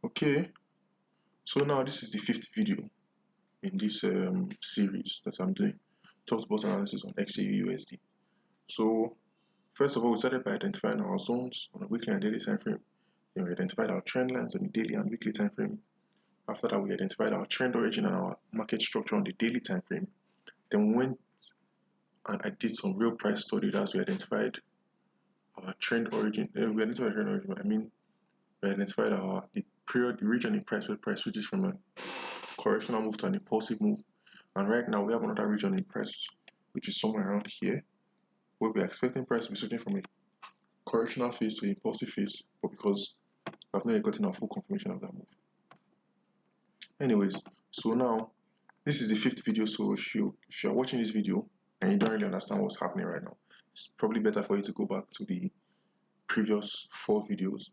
Okay, so now this is the fifth video in this series that I'm doing, top to bottom analysis on XAUUSD. So first of all, we started by identifying our zones on a weekly and daily time frame. Then we identified our trend lines on the daily and weekly time frame. After that, we identified our trend origin and our market structure on the daily time frame. Then we went and I did some real price study as we identified our trend origin. We identified trend origin. I mean, we identified the period, the region in price where price switches from a correctional move to an impulsive move. And right now we have another region in price which is somewhere around here, where we're expecting price to be switching from a correctional phase to impulsive phase, but because I've not yet gotten a full confirmation of that move. Anyways, so now this is the fifth video, so if you're watching this video and you don't really understand what's happening right now, it's probably better for you to go back to the previous 4 videos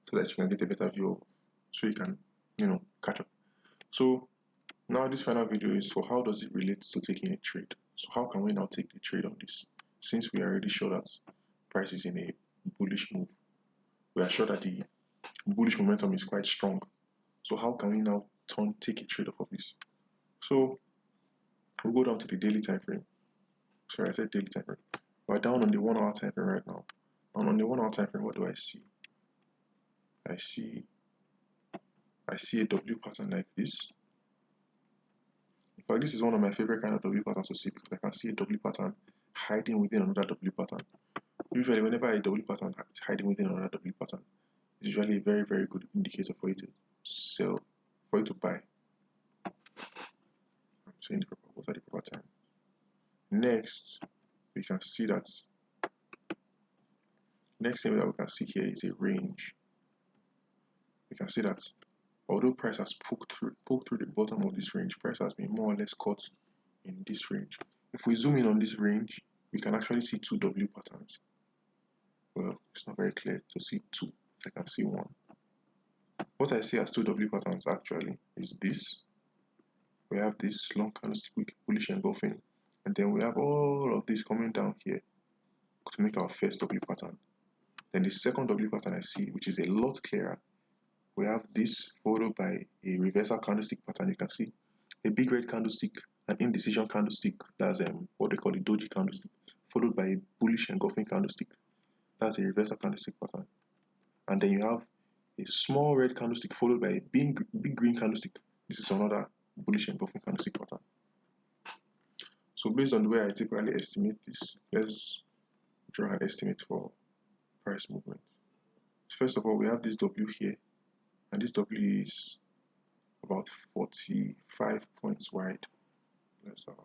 so that you can get a better view, so you can, catch up. So now this final video is for how does it relate to taking a trade. So how can we now take the trade on this? Since we are already sure that price is in a bullish move, we are sure that the bullish momentum is quite strong. So how can we now take a trade off of this? So we'll go down to the daily time frame. Sorry, I said daily time frame. We're down on the 1 hour time frame right now. And on the 1 hour time frame, what do I see? I see a W pattern like this. In fact, this is one of my favorite kind of W patterns to see, because I can see a W pattern hiding within another W pattern. Usually, whenever a W pattern is hiding within another W pattern, it's usually a very, very good indicator for you to sell, for you to buy. I'm saying what are the proper time? Next, we can see that. Next thing that we can see here is a range. We can see that although price has poked through the bottom of this range, price has been more or less caught in this range. If we zoom in on this range, we can actually see 2 W patterns. Well, it's not very clear to see 2. I can see 1. What I see as 2 W patterns actually is this. We have this long candlestick wick bullish engulfing, and then we have all of this coming down here to make our first W pattern. Then the second W pattern I see, which is a lot clearer, we have this followed by a reversal candlestick pattern. You can see a big red candlestick, an indecision candlestick, that's what they call a doji candlestick, followed by a bullish engulfing candlestick, that's a reversal candlestick pattern. And then you have a small red candlestick followed by a big green candlestick. This is another bullish engulfing candlestick pattern. So based on the way I typically estimate this, let's draw an estimate for price movement. First of all, we have this W here, and this W is about 45 points wide. Let's okay,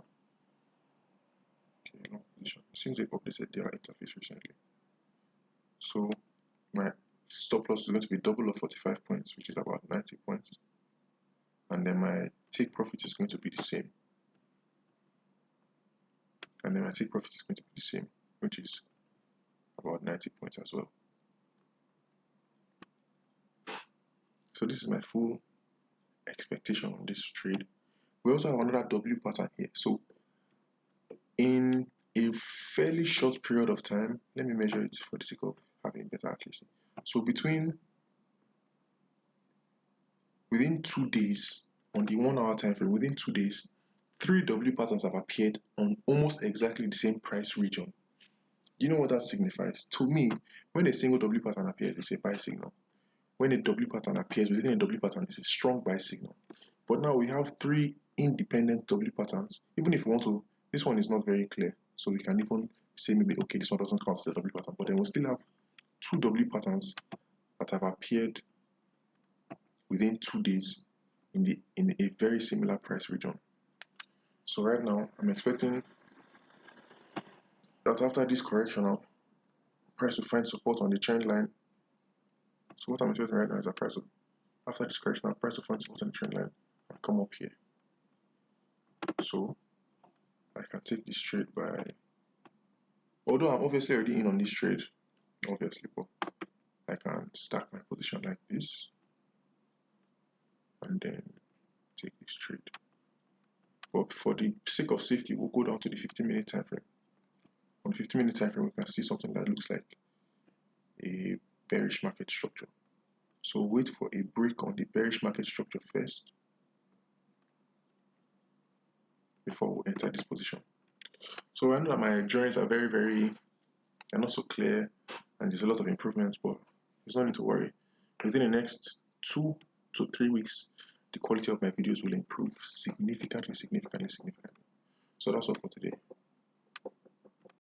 long position. It seems they've updated their interface recently. So my stop loss is going to be double of 45 points, which is about 90 points. And then my take profit is going to be the same. And then my take profit is going to be the same, which is about 90 points as well. So this is my full expectation on this trade. We also have another W pattern here. So in a fairly short period of time, let me measure it for the sake of having better accuracy. So within 2 days, on the 1 hour time frame, within 2 days, 3 W patterns have appeared on almost exactly the same price region. You know what that signifies? To me, when a single W pattern appears, it's a buy signal. When a W pattern appears within a W pattern, it's a strong buy signal. But now we have 3 independent W patterns. Even if we want to, this one is not very clear, so we can even say maybe, okay, this one doesn't count as a W pattern, but then we'll still have 2 W patterns that have appeared within 2 days in a very similar price region. So right now, I'm expecting that after this correction, price will find support on the trend line. So what I'm expecting right now is that after this correction, price will find support on the trend line and come up here. So I can take this trade by, although I'm obviously already in on this trade, obviously, but I can stack my position like this and then take this trade. But for the sake of safety, we'll go down to the 15-minute time frame. On the 15-minute time frame, we can see something that looks like a bearish market structure. So wait for a break on the bearish market structure first before we enter this position. So I know that my joints are they're not so clear, and there's a lot of improvements, but there's no need to worry. Within the next 2 to 3 weeks, the quality of my videos will improve significantly. So that's all for today.